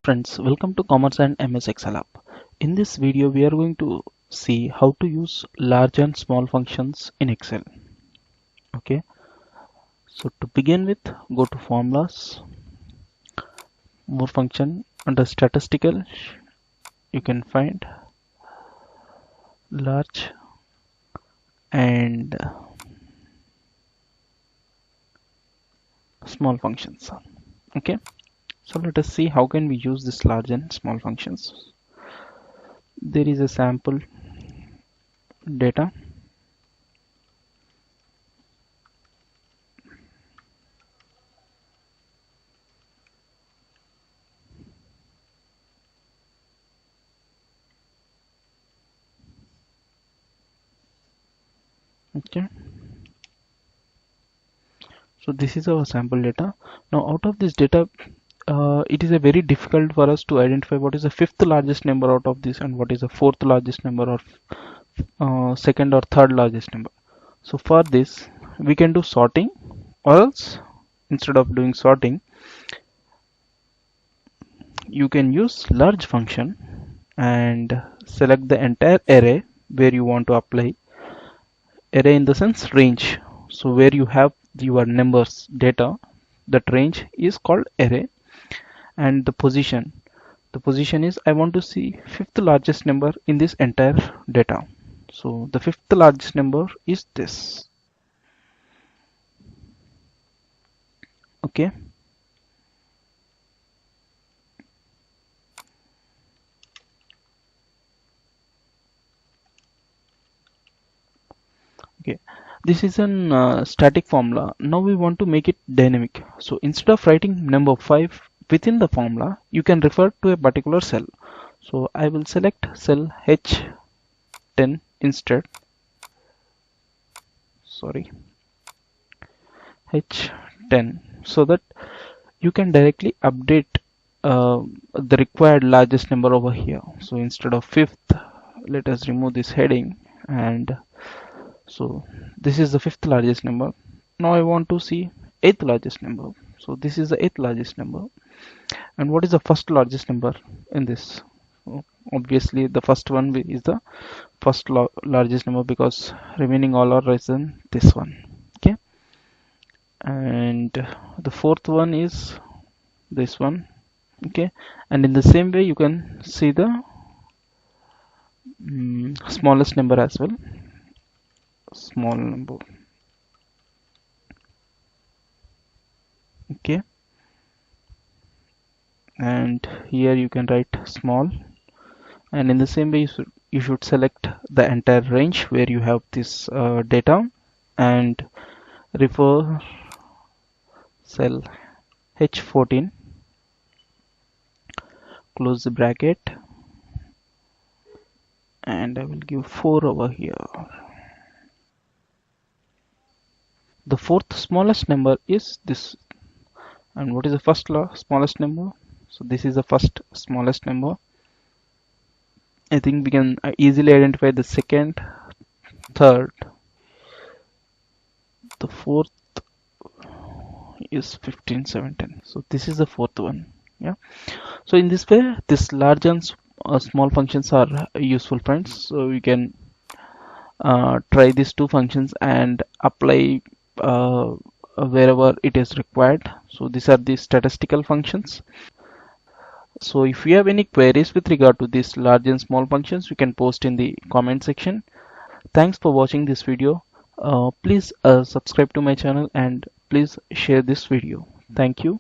Friends, welcome to Commerce and MS Excel app. In this video, we are going to see how to use large and small functions in Excel. Okay, so to begin with, go to Formulas, More Function, under Statistical, you can find large and small functions. Okay, so let us see how can we use this large and small functions. There is a sample data. Okay, so this is our sample data. Now out of this data, it is a very difficult for us to identify what is the fifth largest number out of this and what is the fourth largest number or second or third largest number. So for this we can do sorting, or else instead of doing sorting you can use large function and select the entire array where you want to apply. Array in the sense range, so where you have your numbers data, that range is called array. And the position is I want to see fifth largest number in this entire data, so the fifth largest number is this. Okay, okay, this is an static formula. Now we want to make it dynamic, so instead of writing number 5 within the formula, you can refer to a particular cell. So I will select cell H10 instead, sorry, H10, so that you can directly update the required largest number over here. So instead of fifth, let us remove this heading, and so this is the fifth largest number. Now I want to see eighth largest number, so this is the eighth largest number. And what is the first largest number in this? Obviously the first one is the first largest number, because remaining all are less than this one. Okay, and the fourth one is this one. Okay, and in the same way you can see the smallest number as well, small number. Okay, and here you can write small, and in the same way you should select the entire range where you have this data and refer cell H14, close the bracket, and I will give 4 over here. The fourth smallest number is this. And what is the first smallest number? So this is the first smallest number. I think we can easily identify the second, third. The fourth is 15, 17. So this is the fourth one. Yeah. So in this way, this large and small functions are useful, friends. So we can try these two functions and apply wherever it is required. So these are the statistical functions. So if you have any queries with regard to these large and small functions, you can post in the comment section. Thanks for watching this video. Please subscribe to my channel and please share this video. Thank you.